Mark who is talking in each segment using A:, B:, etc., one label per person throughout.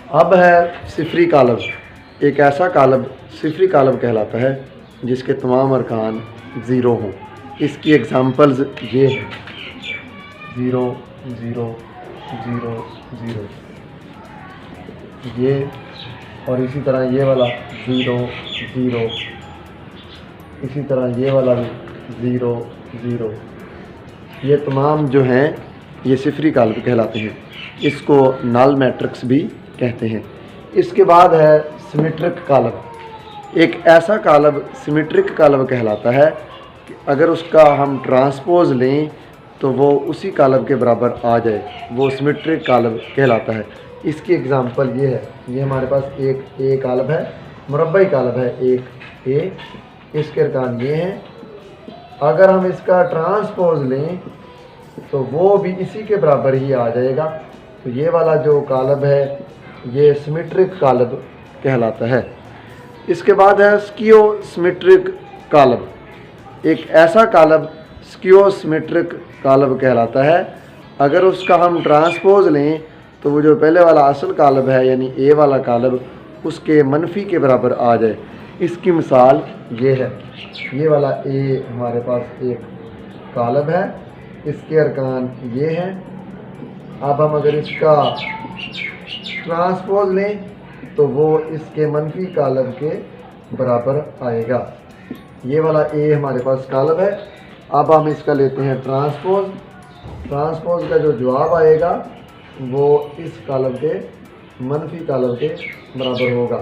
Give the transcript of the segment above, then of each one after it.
A: अब है सिफरी कालब। एक ऐसा कालब सिफरी कालब कहलाता है जिसके तमाम अरकान ज़ीरो हों। इसकी एग्ज़ाम्पल्स ये हैं: 0 0 0 0, ये, और इसी तरह ये वाला 0 0, इसी तरह ये वाला भी 0 0। ये तमाम जो हैं ये सिफरी कालब कहलाते हैं। इसको नल मैट्रिक्स भी कहते हैं। इसके बाद है सिमेट्रिक कालब। एक ऐसा कालब सिमेट्रिक कालब कहलाता है कि अगर उसका हम ट्रांसपोज लें तो वो उसी कालब के बराबर आ जाए, वो सिमेट्रिक कालब कहलाता है। इसकी एग्ज़ाम्पल ये है, ये हमारे पास एक ए कालब है, मुरब्बई कालब है एक ए, इसके अरकान ये हैं। अगर हम इसका ट्रांसपोज लें तो वो भी इसी के बराबर ही आ जाएगा। तो ये वाला जो कालब है ये सिमेट्रिक कालब कहलाता है। इसके बाद है स्कियो सिमेट्रिक कालब। एक ऐसा कालब स्कियो सिमेट्रिक कालब कहलाता है। अगर उसका हम ट्रांसपोज लें तो वो जो पहले वाला असल कालब है यानी ए वाला कालब उसके मनफी के बराबर आ जाए। इसकी मिसाल ये है, ये वाला ए हमारे पास एक कालब है, इसके अरकान ये हैं। अब हम अगर इसका ट्रांसपोज लें तो वो इसके मनफी कालब के बराबर आएगा। ये वाला ए हमारे पास कालब है। अब हम इसका लेते हैं ट्रांसपोज। ट्रांसपोज का जो जवाब आएगा वो इस कालब के मनफी कालब के बराबर होगा।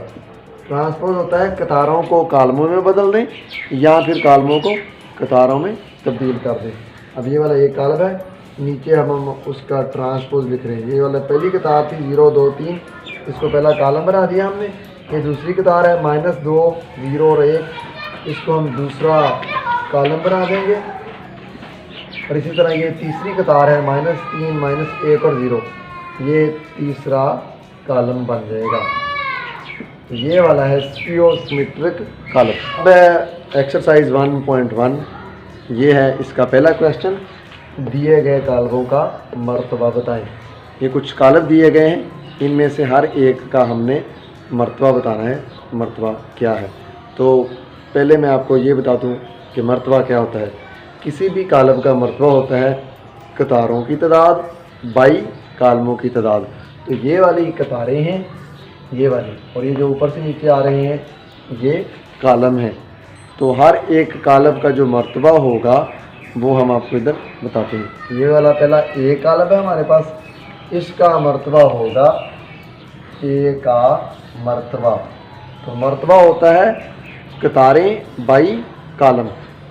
A: ट्रांसपोज होता है कतारों को कालमों में बदल दें या फिर कालमों को कतारों में तब्दील कर दें। अब ये वाला एक कालब है, नीचे हम उसका ट्रांसपोज लिख रहे हैं। ये वाला पहली कतार थी 0 2 3, इसको पहला कालम बना दिया हमने। ये दूसरी कतार है -2 0 और 1, इसको हम दूसरा कालम बना देंगे। और इसी तरह ये तीसरी कतार है -3 -1 और 0, ये तीसरा कालम बन जाएगा। तो ये वाला है स्कियो सिमेट्रिक कालब। अब है एक्सरसाइज 1.1। ये है इसका पहला क्वेश्चन, दिए गए कालबों का मर्तबा बताएं। ये कुछ कालब दिए गए हैं, इनमें से हर एक का हमने मर्तबा बताना है। मर्तबा क्या है? तो पहले मैं आपको ये बता दूं कि मर्तबा क्या होता है। किसी भी कालब का मर्तबा होता है कतारों की तादाद बाई कालमों की तादाद। तो ये वाली कतारें हैं, ये वाली, और ये जो ऊपर से नीचे आ रहे हैं ये कालम हैं। तो हर एक कालब का जो मर्तबा होगा वो हम आपको इधर बताते हैं। ये वाला पहला ए कालब है हमारे पास, इसका मर्तबा होगा ए का मर्तबा। तो मर्तबा होता है कतारें बाई कालम।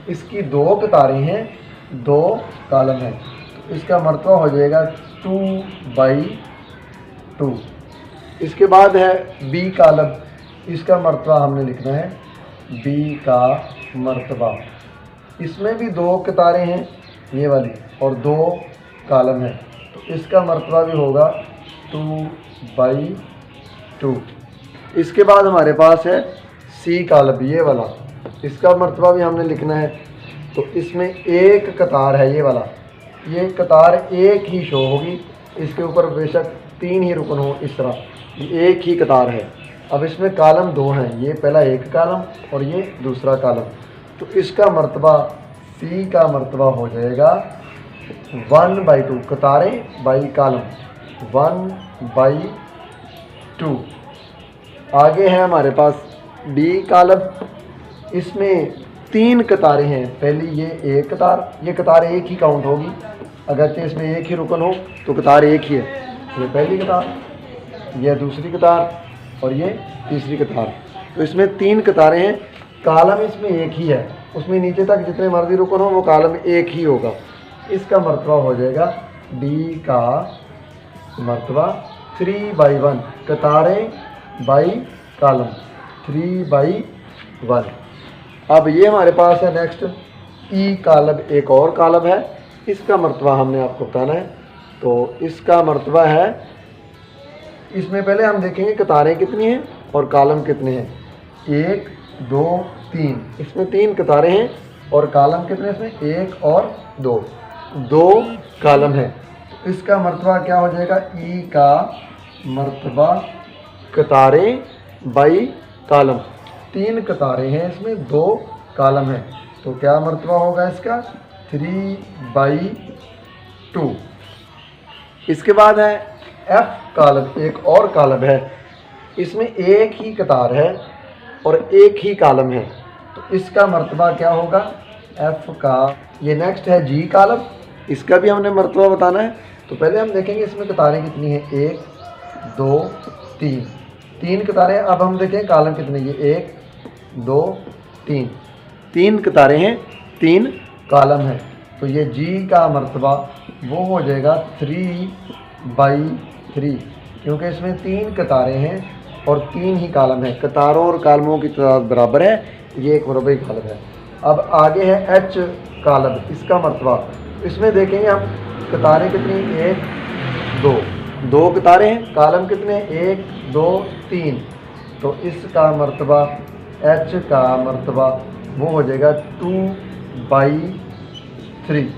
A: इसकी 2 कतारें हैं, 2 कालम हैं, तो इसका मर्तबा हो जाएगा 2/2। इसके बाद है बी कालब। इसका मर्तबा हमने लिखना है बी का मर्तबा। इसमें भी 2 कतारें हैं ये वाली और 2 कालम हैं, तो इसका मर्तबा भी होगा 2/2। इसके बाद हमारे पास है सी कालब, ये वाला, इसका मर्तबा भी हमने लिखना है। तो इसमें एक कतार है, ये वाला, ये कतार एक ही शो होगी, इसके ऊपर बेशक 3 ही रुकन हो, इस तरह ये एक ही कतार है। अब इसमें कालम 2 हैं, ये पहला एक कालम और ये दूसरा कालम। तो इसका मर्तबा सी का मर्तबा हो जाएगा 1/2, कतारें बाई कालम 1/2। आगे है हमारे पास डी कालब। इसमें 3 कतारें हैं। पहली ये एक कतार, ये कतार एक ही काउंट होगी, अगरचे इसमें एक ही रुकन हो तो कतार एक ही है। ये पहली कतार, ये दूसरी कतार और ये तीसरी कतार। तो इसमें 3 कतारें हैं, कालम इसमें एक ही है, उसमें नीचे तक जितने मर्जी रुकन हो वो कालम एक ही होगा। इसका मर्तबा हो जाएगा डी का मर्तबा 3/1, कतारें बाई कालम 3/1। अब ये हमारे पास है नेक्स्ट ई कालब, एक और कालब है, इसका मर्तबा हमने आपको बताना है। तो इसका मर्तबा है, इसमें पहले हम देखेंगे कतारें कितनी हैं और कालम कितने हैं। 1 2 3, इसमें 3 कतारें हैं और कालम कितने, इसमें 1 और 2 कालम हैं। इसका मर्तबा क्या हो जाएगा, ई का मर्तबा कतारें बाई कालम, 3 कतारें हैं इसमें, 2 कालम हैं, तो क्या मर्तबा होगा इसका 3/2। इसके बाद है एफ कालम, एक और कालम है, इसमें एक ही कतार है और एक ही कालम है, तो इसका मर्तबा क्या होगा एफ का। ये नेक्स्ट है जी कालम, इसका भी हमने मर्तबा बताना है। तो पहले हम देखेंगे इसमें कतारें कितनी हैं, 1 2 3, 3 कतारें। अब हम देखें कालम कितने, ये 1 2 3, 3 कतारें हैं, 3 कालम हैं, तो ये जी का मर्तबा वो हो जाएगा 3/3, क्योंकि इसमें 3 कतारें हैं और 3 ही कालम हैं। कतारों और कालमों की तादाद बराबर है, ये एक मरबई कालम है। अब आगे है एच कालम, इसका मर्तबा, इसमें देखेंगे हम कतारें कितनी, 1 2, 2 कतारें हैं, कालम कितने 1 2 3, तो इसका मर्तबा एच का मर्तबा वो हो जाएगा 2/3।